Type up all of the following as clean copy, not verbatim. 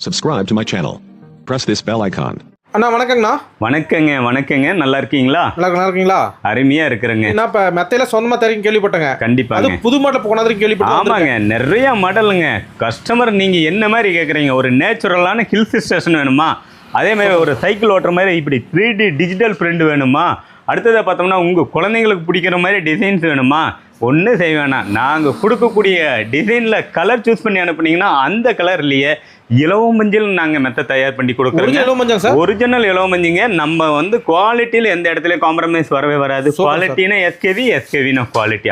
Subscribe to my channel. Press this bell icon. அண்ணா வணக்கங்கண்ணா. வணக்கங்க நல்லா இருக்கீங்களா? நல்லா இருக்கீங்களா? அருமையா இருக்கிறேங்க. என்ன இப்ப மெத்தையில சொந்தமா தரீங்க கேள்விப்பட்டேங்க. கண்டிப்பா. அது புது மாடல் போனதுக்கு கேள்விப்பட்டேன். ஆமாங்க, நிறைய மாடலுங்க. கஸ்டமர் நீங்க என்ன மாதிரி கேக்குறீங்க? ஒரு நேச்சுரலான ஹில்ஸ் ஸ்டேஷன் வேணுமா? அதே மாதிரி ஒரு சைக்கிள் ஓட்டுற மாதிரி இப்படி 3D டிஜிட்டல் பிரிண்ட் வேணுமா? அடுத்ததை பார்த்தோம்னா உங்கள் குழந்தைங்களுக்கு பிடிக்கிற மாதிரி டிசைன்ஸ் வேணுமா? ஒன்றும் செய்ய வேணாம். நாங்கள் கொடுக்கக்கூடிய டிசைனில் கலர் சூஸ் பண்ணி அனுப்புனீங்கன்னா அந்த கலர்லேயே இலவமஞ்சள் நாங்கள் மெத்தை தயார் பண்ணி கொடுக்குறோம். ஒரிஜினல் இலவமஞ்சிங்க. நம்ம வந்து குவாலிட்டியில் எந்த இடத்துலையும் காம்ப்ரமைஸ் வரவே வராது. குவாலிட்டினா எஸ்கேவினா குவாலிட்டி.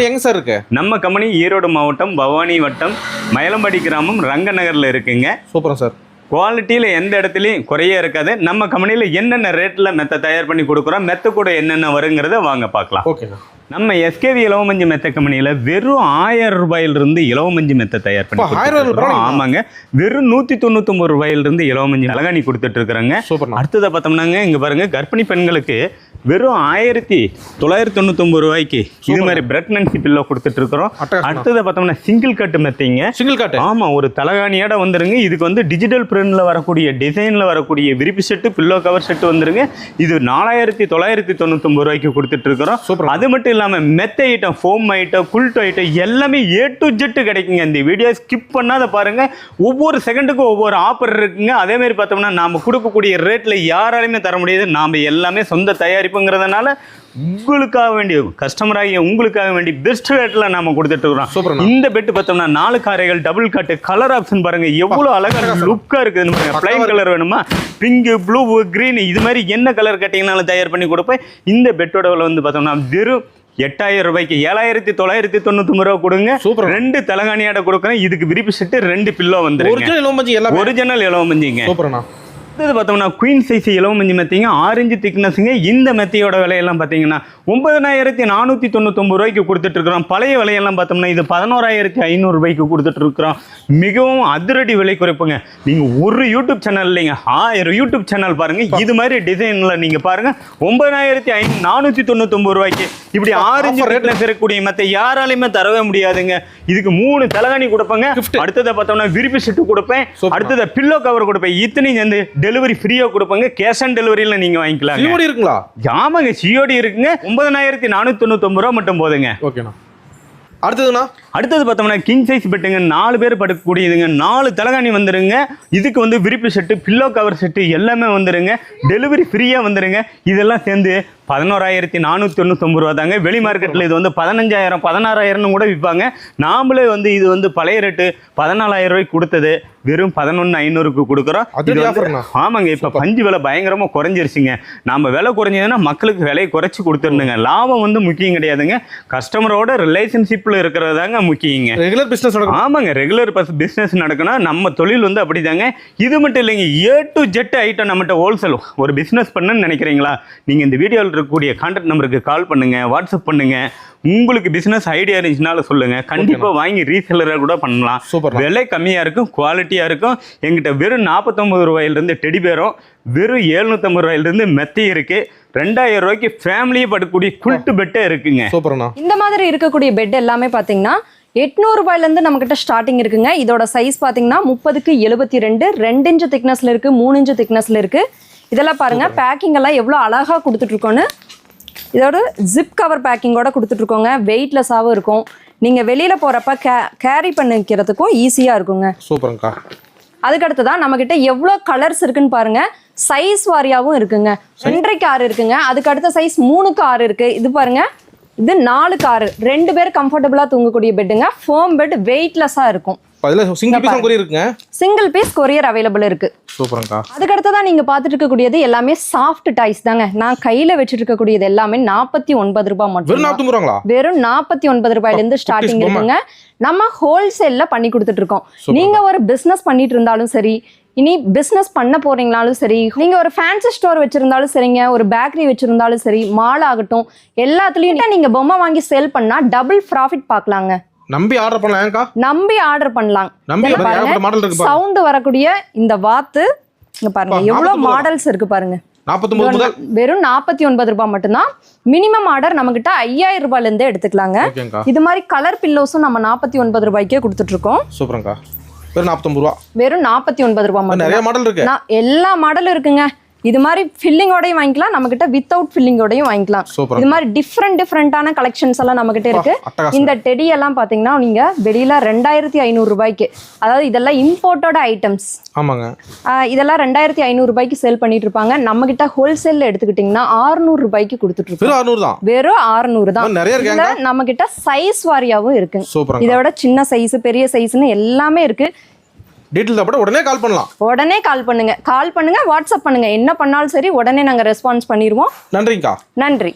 எங்க சார் இருக்கு? நம்ம கம்பெனி ஈரோடு மாவட்டம் பவானி வட்டம் மயிலம்பாடி கிராமம் ரங்கநகரில் இருக்குங்க. Super sir. குவாலிட்டியில் எந்த இடத்துலையும் குறையே இருக்காது. நம்ம கம்பெனியில் என்னென்ன ரேட்டில் மெத்தை தயார் பண்ணி கொடுக்குறோம், மெத்தை கூட என்னென்ன வருங்கிறத வாங்க பார்க்கலாம். ஓகேண்ணா. நம்ம எஸ்கேவி இலவமஞ்சி மெத்தை கம்பெனியில் வெறும் 1000 ரூபாயிலிருந்து இலவமஞ்சி மெத்தை தயார் பண்ணி கொடுத்துருக்கோம். ஆமாங்க, வெறும் 199 ரூபாயிலிருந்து இலவமஞ்சி அழகாணி கொடுத்துட்டு இருக்கிறாங்க. அடுத்ததை பார்த்தோம்னாங்க, இங்கே பாருங்க, கர்ப்பிணி பெண்களுக்கு வெறும் 1999 ரூபாய்க்கு இது மாதிரி பிரெக்னன்சி பில்லோ கொடுத்துட்டு இருக்கிறோம். அடுத்ததை பார்த்தோம்னா சிங்கிள் கட்டு மெத்தைங்க. சிங்கிள் கட்டு. ஆமா, ஒரு தலகாணியோட வந்துருங்க. இதுக்கு வந்து டிஜிட்டல் பிரிண்ட்ல வரக்கூடிய டிசைன்ல வரக்கூடிய விரிப்பு செட்டு, பில்லோ கவர் செட்டு வந்துருங்க. இது 4999 ரூபாய்க்கு கொடுத்துட்டு இருக்கிறோம். அது மட்டும் இல்லாம மெத்தை item, foam item, quilt item எல்லாமே A to Z கிடைக்குங்க. இந்த வீடியோ ஸ்கிப் பண்ணாத பாருங்க. ஒவ்வொரு செகண்டுக்கும் ஒவ்வொரு ஆஃபர் இருக்குங்க. அதே மாதிரி பார்த்தோம்னா நாம கொடுக்கக்கூடிய ரேட்ல யாராலையுமே தர முடியாது. நாம எல்லாமே சொந்த தயாரிப்புங்கிறதுனால உங்களுக்காக வேண்டிய கஸ்டமராகிய உங்களுக்காக வேண்டி பெஸ்ட் ரேட்ல நாம கொடுத்துட்டு இருக்கிறோம். இந்த பெட் பார்த்தோம்னா 4 காரைகள், டபுள் காட்டு, கலர் ஆப்ஷன் பாருங்க எவ்வளவு அழகா லுக்கா இருக்குது. பிளைன் கலர் வேணுமா, பிங்க், ப்ளூ, கிரீன், இது மாதிரி என்ன கலர் கட்டிங்கனாலும் தயார் பண்ணி கொடுப்பேன். இந்த பெட்டோட விலை வந்து பார்த்தோம்னா வெறும் 8000 ரூபாய்க்கு 7999 ரூபா கொடுங்க. 2 தலகாணியாட கொடுக்குறேன். இதுக்கு விரிப்பு செட்டு, 2 பில்லோ வந்து ஒரிஜினல் இலவமஞ்சிங்க. இது பார்த்தோம்னா குயின் சைஸ் இலவமஞ்சி மெத்திங்க, 6 இன்ச் திக்னஸ்ங்க. இந்த மெத்தியோட விலையெல்லாம் பார்த்தீங்கன்னா 9499 ரூபாய்க்கு கொடுத்துட்டு இருக்கிறோம். பழைய விலையெல்லாம் பார்த்தோம்னா இது 11500 ரூபாய்க்கு கொடுத்துட்டு இருக்கிறோம். மிகவும் அதிரடி விலை குறைப்புங்க. நீங்க ஒரு யூடியூப் சேனல் இல்லைங்க, 1000 யூடியூப் சேனல் பாருங்க. இது மாதிரி டிசைன்ல நீங்க பாருங்க 9499 ரூபாய்க்கு இப்படி 6 இன்ச் திக்னஸ் இருக்கக்கூடிய மெத்தை யாராலையுமே தரவே முடியாதுங்க. இதுக்கு 3 தலகாணி கொடுப்பாங்க. அடுத்ததை பார்த்தோம்னா விரிப்பு செட்டு கொடுப்பேன். அடுத்ததை பில்லோ கவர் கொடுப்பேன். இத்தனையும் சேர்ந்து டெலிவரி ஃப்ரீயா கொடுப்பாங்க. கேஷ் ஆன் டெலிவரியில நீங்க வாங்கிக்கலாம். சிஓடி இருக்குங்களா? ஆமாங்க, சிஓடி இருக்குங்க. 9499 ரூபா மட்டும் போதுங்க. ஓகேண்ணா. அடுத்தது பார்த்தோம்னா கிங் சைஸ் பெட்டுங்க, 4 பேர் படுக்கக்கூடியதுங்க. 4 தலகாணி வந்துருங்க. இதுக்கு வந்து விரிப்பு செட்டு, பில்லோ கவர் செட்டு எல்லாமே வந்துருங்க. டெலிவரி ஃப்ரீயா வந்துருங்க. இதெல்லாம் சேர்ந்து 11499 ரூபா தாங்க. வெளி மார்க்கெட்டில் இது வந்து 15000 16000 கூட விற்பாங்க. நாமளே வந்து இது வந்து பழைய ரேட்டு 14000 ரூபாய்க்கு கொடுத்தது வெறும் 11500க்கு கொடுக்குறோம். ஆமாங்க, இப்போ பஞ்சு விலை பயங்கரமாக குறைஞ்சிருச்சுங்க. நம்ம விலை குறைஞ்சதுன்னா மக்களுக்கு விலையை குறைச்சி கொடுத்துருந்துங்க. லாபம் வந்து முக்கியம் கிடையாதுங்க. கஸ்டமரோட ரிலேஷன்ஷிப்பில் இருக்கிறது தாங்க முக்கியங்க. Regular business. ஆமாங்க, ரெகுலர் பிஸ்னஸ் நடக்கணும். நம்ம தொழில் வந்து அப்படிதாங்க. இது மட்டும் இல்லைங்க, A to Z ஐட்டம் நம்மகிட்ட ஹோல்சேல். ஒரு பிஸ்னஸ் பண்ணுன்னு நினைக்கிறீங்களா? நீங்கள் இந்த வீடியோவில் இருக்கக்கூடிய கான்டாக்ட் நம்பருக்கு கால் பண்ணுங்க, வாட்ஸ்அப் பண்ணுங்க. உங்களுக்கு பிசினஸ் ஐடியா இருந்துச்சுனால சொல்லுங்க. கண்டிப்பா வாங்கி ரீசெல்லரா கூட பண்ணலாம். விலை கம்மியா இருக்கும், குவாலிட்டியா இருக்கும். எங்கிட்ட வெறும் 49 ரூபாயிலிருந்து டெடி பேரும், வெறும் 750 ரூபாயிலிருந்து மெத்தை இருக்கு. 2000 ரூபாய்க்கு ஃபேமிலியே படுக்கக்கூடிய குல்ட் பெட்டே இருக்குங்க. இந்த மாதிரி இருக்கக்கூடிய பெட் எல்லாமே பாத்தீங்கன்னா 800 ரூபாயிலிருந்து நம்ம கிட்ட ஸ்டார்டிங் இருக்குங்க. இதோட சைஸ் பாத்தீங்கன்னா 30க்கு 72, 2 இன்ச் திக்னஸ்ல இருக்கு, 3 இன்ச் திக்னஸ்ல இருக்கு. இதெல்லாம் பாருங்க, பேக்கிங் எல்லாம் எவ்வளோ அழகா கொடுத்துட்டு இருக்கோன்னு. இதோட ஜிப் கவர் பேக்கிங்கோட கொடுத்துட்டு இருக்கோங்க. வெயிட்லெஸ்ஸாகவும் இருக்கும். நீங்கள் வெளியில் போகிறப்ப கேரி பண்ணிக்கிறதுக்கும் ஈஸியாக இருக்குங்க. சூப்பர்ங்கக்கா. அதுக்கடுத்து தான் நம்மக்கிட்ட எவ்வளோ கலர்ஸ் இருக்குன்னு பாருங்கள். சைஸ் வாரியாகவும் இருக்குங்க. 2.5க்கு 6 இருக்குங்க. அதுக்கு அடுத்த சைஸ் 3க்கு 6 இருக்குது. இது பாருங்கள், இது 4க்கு 6. 2 பேர் கம்ஃபர்டபுளாக தூங்கக்கூடிய பெட்டுங்க. ஃபோம் பெட், வெயிட்லெஸ்ஸாக இருக்கும். சிங்கிள் பீஸ் கொரியர் அவைலபிள் இருக்கு. சூப்பர்ங்கா. அதுக்கு அடுத்ததான் நீங்க பாத்துட்டு இருக்கக்கூடியது எல்லாமே சாஃப்ட் டைஸ் தாங்க. நான் கையில வச்சிட்டு இருக்கக்கூடியது எல்லாமே 49 ரூபாய் மட்டும். வெறும் 49 ரூபாயில இருந்து ஸ்டார்டிங் இருக்குங்க. நம்ம ஹோல்சேல்ல பண்ணி கொடுத்துட்டு இருக்கோம். நீங்க ஒரு பிசினஸ் பண்ணிட்டு இருந்தாலும் சரி, இனி பிசினஸ் பண்ண போறீங்கனாலும் சரி, நீங்க ஒரு ஃபேன்சி ஸ்டோர் வச்சிருந்தாலும் சரிங்க, ஒரு பேக்கரி வச்சிருந்தாலும் சரி, மால் ஆகட்டும், எல்லாத்துலயும் நீங்க பொம்மை வாங்கி சேல் பண்ணா டபுள் ப்ராஃபிட் பார்க்கலாங்க. நம்பி ஆர்டர் பண்ணலாம். நம்பி ஆர்டர் பண்ணலாம். சவுண்ட் வரக்கூடிய இந்த வாத்து இங்க பாருங்க, எவ்வளவு மாடல்ஸ் இருக்கு பாருங்க. 49 முதல் வெறும் 49 ரூபாய் மட்டும்தான். மினிமம் ஆர்டர் நம்ம கிட்ட 5000 ரூபாயில இருந்தே எடுத்துக்கலாங்க. இது மாதிரி கலர் பில்லோஸும் நம்ம 49 ரூபாய்க்கே கொடுத்துட்டு இருக்கோம். சூப்பர்ங்கா. வெறும் 49 ரூபா. வெறும் 49 ரூபா மட்டும். நிறைய மாடல் இருக்கு. எல்லா மாடலும் இருக்குங்க. இது மாதிரி ஃபில்லிங்கோடையும் வாங்கிக்கலாம், நம்ம கிட்ட வித்தவுட் ஃபில்லிங்கோடையும் வாங்கிக்கலாம். இது மாதிரி டிஃப்ரெண்டான கலெக்ஷன்ஸ் எல்லாம் நம்ம கிட்ட இருக்கு. இந்த டெடி எல்லாம் பாத்தீங்கன்னா நீங்க வெளியில 2500 ரூபாய்க்கு, அதாவது இதெல்லாம் இம்போர்ட்டோட ஐட்டம்ஸ். ஆமாங்க. இதெல்லாம் 2500 ரூபாய்க்கு சேல் பண்ணிட்டு இருப்பாங்க. நம்ம கிட்ட ஹோல்சேல்ல எடுத்துக்கிட்டீங்கன்னா 600 ரூபாய்க்கு கொடுத்துட்டு இருக்கோம். வெறும் 600 தான். நம்ம கிட்ட சைஸ் வாரியாவும் இருக்கு. இதோட சின்ன சைஸ், பெரிய சைஸ்னு எல்லாமே இருக்கு. டீடைல் அப்படி உடனே கால் பண்ணலாம். உடனே கால் பண்ணுங்க, வாட்ஸ்அப் பண்ணுங்க, என்ன பண்ணாலும் சரி உடனே நாங்க ரெஸ்பான்ஸ் பண்ணிடுவோம். நன்றிங்கக்கா. நன்றி.